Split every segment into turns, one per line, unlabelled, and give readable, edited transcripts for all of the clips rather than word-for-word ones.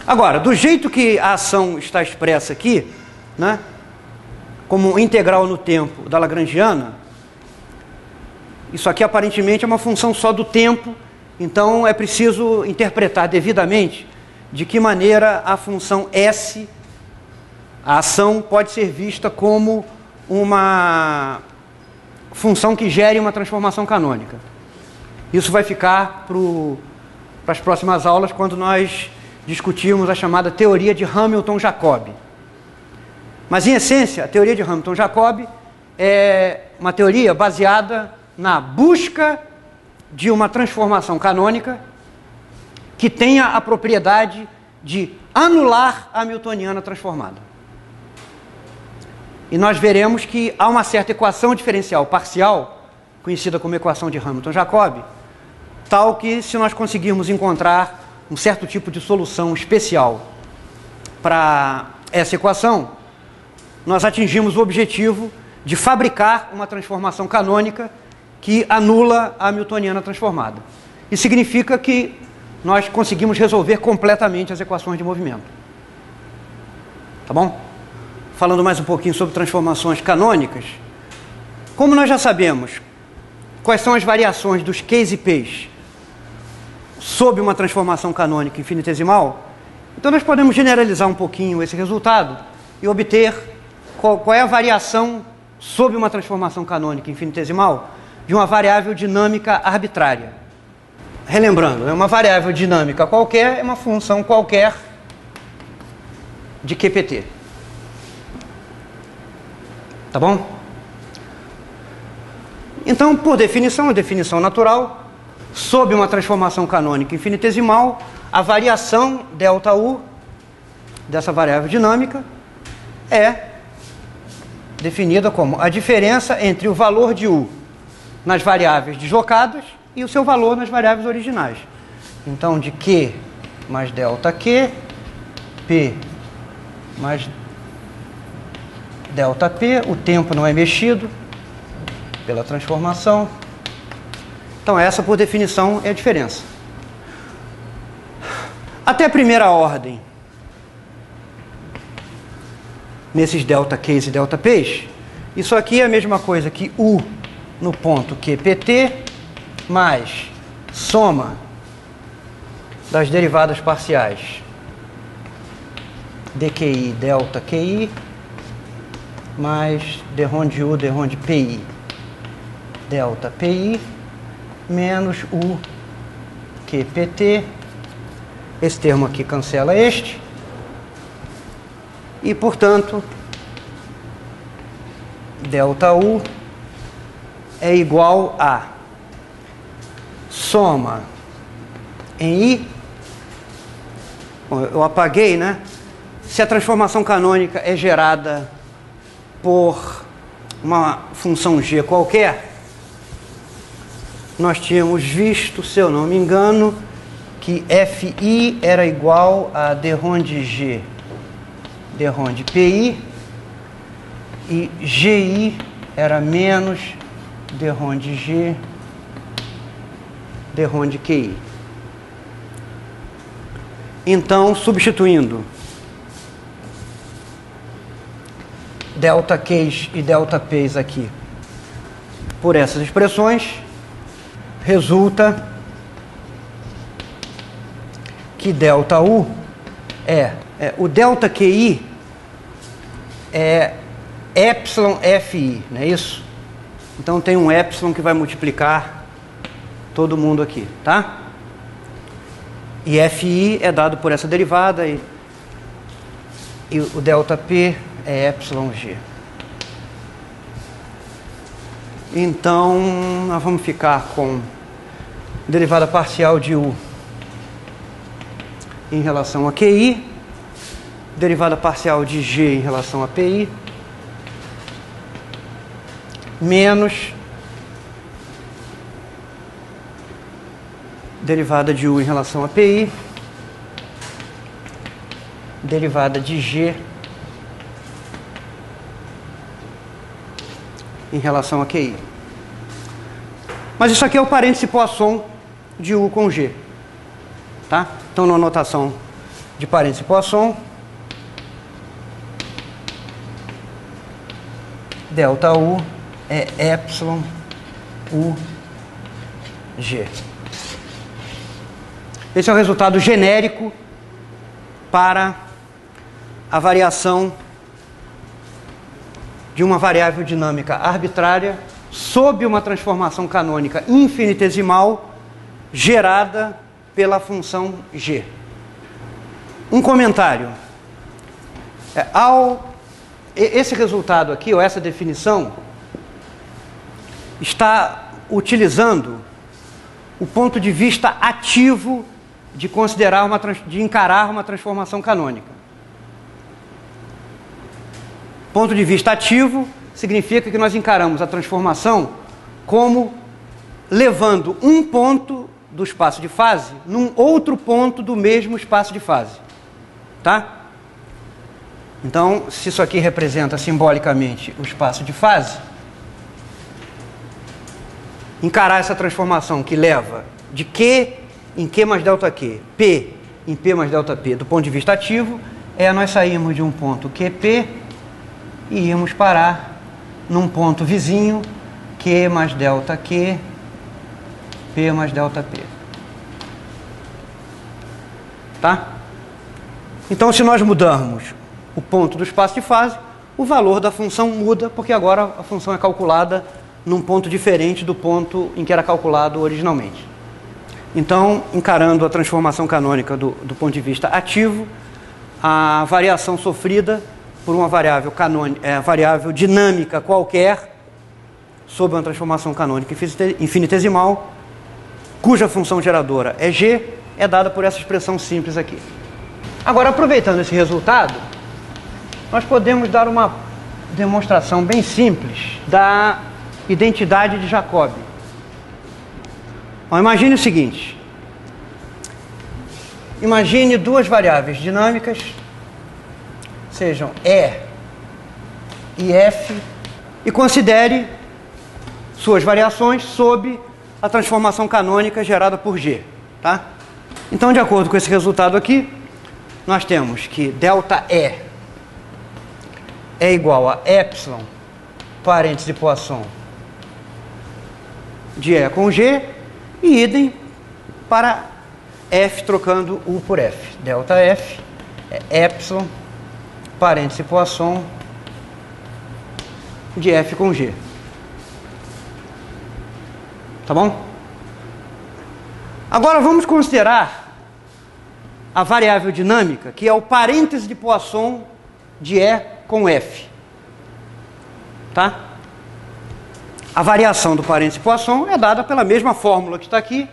Agora, do jeito que a ação está expressa aqui, né, como integral no tempo da Lagrangiana, isso aqui aparentemente é uma função só do tempo, então é preciso interpretar devidamente de que maneira a função S, a ação, pode ser vista como uma função que gere uma transformação canônica. Isso vai ficar para as próximas aulas, quando nós discutirmos a chamada teoria de Hamilton-Jacobi. Mas, em essência, a teoria de Hamilton-Jacobi é uma teoria baseada na busca de uma transformação canônica que tenha a propriedade de anular a hamiltoniana transformada. E nós veremos que há uma certa equação diferencial parcial, conhecida como equação de Hamilton-Jacobi, tal que, se nós conseguirmos encontrar um certo tipo de solução especial para essa equação, nós atingimos o objetivo de fabricar uma transformação canônica que anula a hamiltoniana transformada. Isso significa que nós conseguimos resolver completamente as equações de movimento. Tá bom? Falando mais um pouquinho sobre transformações canônicas, como nós já sabemos quais são as variações dos Qs e Ps sob uma transformação canônica infinitesimal, então nós podemos generalizar um pouquinho esse resultado e obter qual é a variação sob uma transformação canônica infinitesimal de uma variável dinâmica arbitrária. Relembrando, uma variável dinâmica qualquer é uma função qualquer de QPT. Tá bom? Então, por definição, a definição natural, sob uma transformação canônica infinitesimal, a variação ΔU dessa variável dinâmica é definida como a diferença entre o valor de U nas variáveis deslocadas e o seu valor nas variáveis originais. Então, de Q mais ΔQ, P mais ΔP, o tempo não é mexido pela transformação. Então, essa, por definição, é a diferença. Até a primeira ordem, nesses ΔQs e ΔPs, isso aqui é a mesma coisa que U no ponto QPT mais soma das derivadas parciais dQi ΔQi mais dρ de U dρ de Pi ΔPi menos U QPT. Esse termo aqui cancela este. E, portanto, ΔU é igual a soma em I. Bom, eu apaguei, né? Se a transformação canônica é gerada por uma função G qualquer, nós tínhamos visto, se eu não me engano, que Fi era igual a dρ de G, dρ de Pi, e Gi era menos dρ de G, dρ de Qi. Então, substituindo ΔQs e ΔPs aqui por essas expressões, resulta que ΔU o ΔQi é εFi, não é isso? Então tem um epsilon que vai multiplicar todo mundo aqui, tá? E Fi é dado por essa derivada e o ΔP é εg. Então nós vamos ficar com derivada parcial de U em relação a QI, derivada parcial de G em relação a PI, menos derivada de U em relação a PI, derivada de G em relação a QI. Mas isso aqui é o parêntese Poisson de U com G. Tá? Então, na notação de parêntese Poisson, delta U é epsilon U G. Esse é o resultado genérico para a variação de uma variável dinâmica arbitrária sob uma transformação canônica infinitesimal gerada pela função G. Um comentário. Esse resultado aqui, ou essa definição, está utilizando o ponto de vista ativo de encarar uma transformação canônica. Ponto de vista ativo significa que nós encaramos a transformação como levando um ponto do espaço de fase num outro ponto do mesmo espaço de fase. Tá? Então, se isso aqui representa simbolicamente o espaço de fase, encarar essa transformação que leva de Q em Q mais delta Q, P em P mais delta P, do ponto de vista ativo, nós saímos de um ponto QP e íamos parar num ponto vizinho, Q mais delta Q, P mais delta P. Tá? Então, se nós mudarmos o ponto do espaço de fase, o valor da função muda, porque agora a função é calculada num ponto diferente do ponto em que era calculado originalmente. Então, encarando a transformação canônica do ponto de vista ativo, a variação sofrida por uma variável dinâmica qualquer sob uma transformação canônica infinitesimal, cuja função geradora é G, é dada por essa expressão simples aqui. Agora, aproveitando esse resultado, nós podemos dar uma demonstração bem simples da identidade de Jacobi. Bom, imagine o seguinte. Imagine duas variáveis dinâmicas, sejam E e F, e considere suas variações sob a transformação canônica gerada por G. Tá? Então, de acordo com esse resultado aqui, nós temos que ΔE é igual a epsilon, parêntese Poisson, de E com G, e idem para F trocando U por F. ΔF é epsilon, parêntese Poisson, de F com G. Tá bom? Agora vamos considerar a variável dinâmica, que é o parêntese de Poisson de E com F. Tá? A variação do parêntese Poisson é dada pela mesma fórmula que está aqui,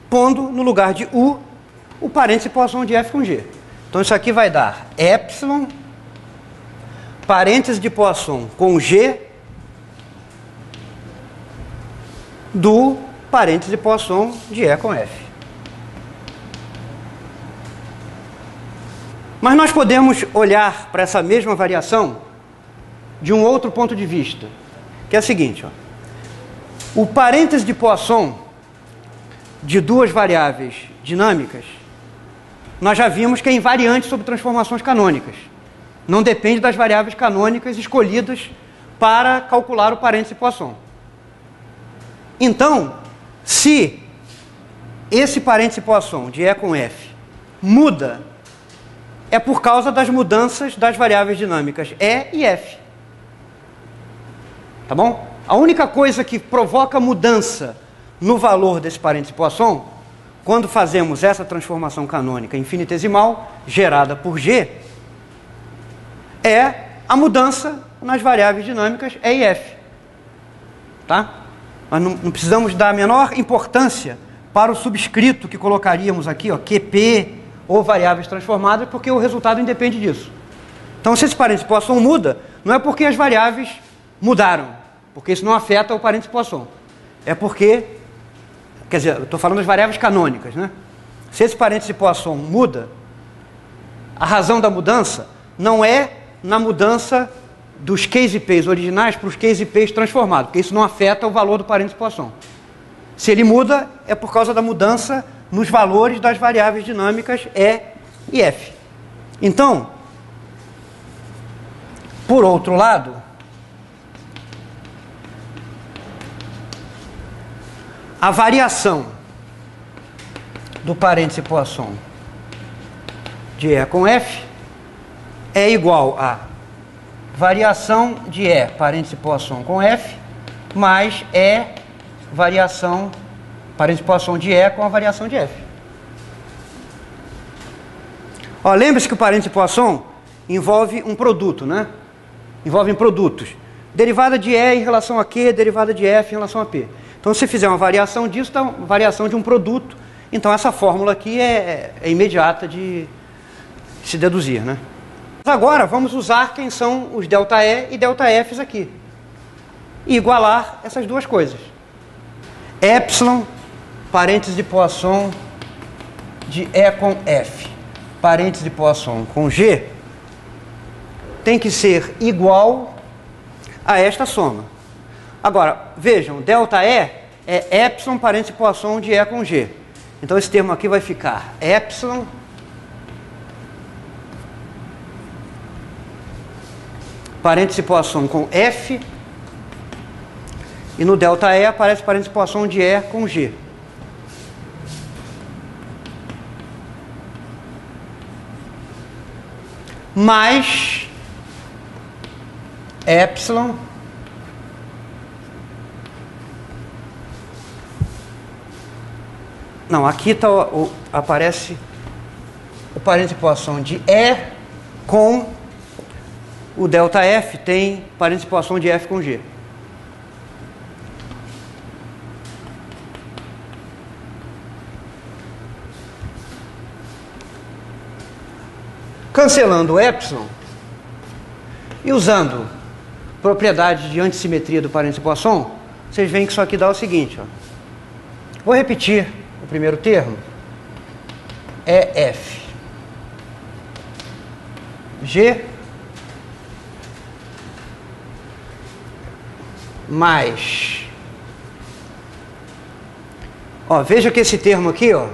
pondo no lugar de U o parêntese Poisson de F com G. Então isso aqui vai dar epsilon, parêntese de Poisson com G, do parêntese Poisson de E com F. Mas nós podemos olhar para essa mesma variação de um outro ponto de vista, que é o seguinte, ó. O parêntese de Poisson de duas variáveis dinâmicas, nós já vimos que é invariante sobre transformações canônicas. Não depende das variáveis canônicas escolhidas para calcular o parêntese Poisson. Então, se esse parêntese Poisson de E com F muda, é por causa das mudanças das variáveis dinâmicas E e F. Tá bom? A única coisa que provoca mudança no valor desse parêntese Poisson, quando fazemos essa transformação canônica infinitesimal, gerada por G, é a mudança nas variáveis dinâmicas E e F. Tá? Nós não precisamos dar a menor importância para o subscrito que colocaríamos aqui, ó, QP, ou variáveis transformadas, porque o resultado independe disso. Então, se esse parêntese Poisson muda, não é porque as variáveis mudaram, porque isso não afeta o parêntese Poisson. É porque, quer dizer, eu estou falando das variáveis canônicas, né? Se esse parêntese Poisson muda, a razão da mudança não é na mudança dos case pays originais para os case pays transformados, porque isso não afeta o valor do parênteses Poisson. Se ele muda, é por causa da mudança nos valores das variáveis dinâmicas E e F. Então, por outro lado, a variação do parêntese Poisson de E com F é igual a variação de E, parêntese Poisson com F, mais E, variação, parêntese Poisson de E com a variação de F. Ó, lembre-se que o parêntese Poisson envolve um produto, né? Envolve produtos. Derivada de E em relação a Q, derivada de F em relação a P. Então, se fizer uma variação disso, dá uma variação de um produto. Então, essa fórmula aqui é imediata de se deduzir, né? Agora, vamos usar quem são os ΔE e ΔFs aqui. E igualar essas duas coisas. Epsilon, parêntese de Poisson de E com F, parêntese de Poisson com G, tem que ser igual a esta soma. Agora, vejam, ΔE é epsilon, parêntese de Poisson de E com G. Então, esse termo aqui vai ficar epsilon parêntese Poisson com F, e no ΔE aparece parêntese Poisson de E com G. Mais epsilon não, aqui tá aparece o parêntese Poisson de E com o ΔF tem parêntese Poisson de F com G. Cancelando o epsilon e usando propriedade de antissimetria do parêntese Poisson, vocês veem que isso aqui dá o seguinte, ó. Vou repetir o primeiro termo. É F. G mais... Ó, veja que esse termo aqui, ó,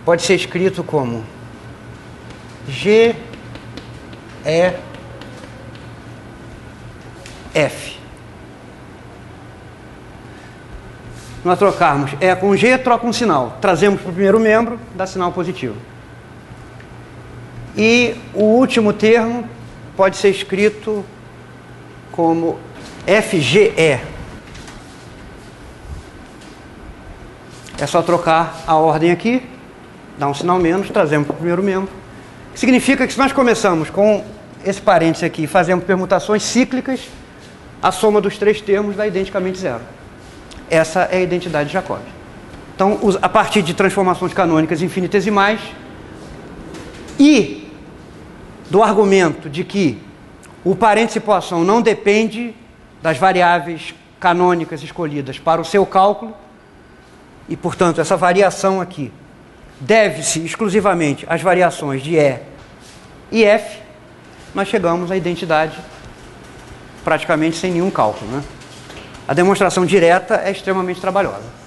pode ser escrito como G, E, F. Nós trocarmos E com G, troca um sinal. Trazemos para o primeiro membro, dá sinal positivo. E o último termo pode ser escrito como FGE. É só trocar a ordem aqui, dá um sinal menos, trazemos para o primeiro membro. Significa que se nós começamos com esse parêntese aqui e fazemos permutações cíclicas, a soma dos três termos dá identicamente zero. Essa é a identidade de Jacobi. Então, a partir de transformações canônicas infinitesimais e do argumento de que o parêntese Poisson não depende das variáveis canônicas escolhidas para o seu cálculo, e, portanto, essa variação aqui deve-se exclusivamente às variações de E e F, nós chegamos à identidade praticamente sem nenhum cálculo, né? A demonstração direta é extremamente trabalhosa.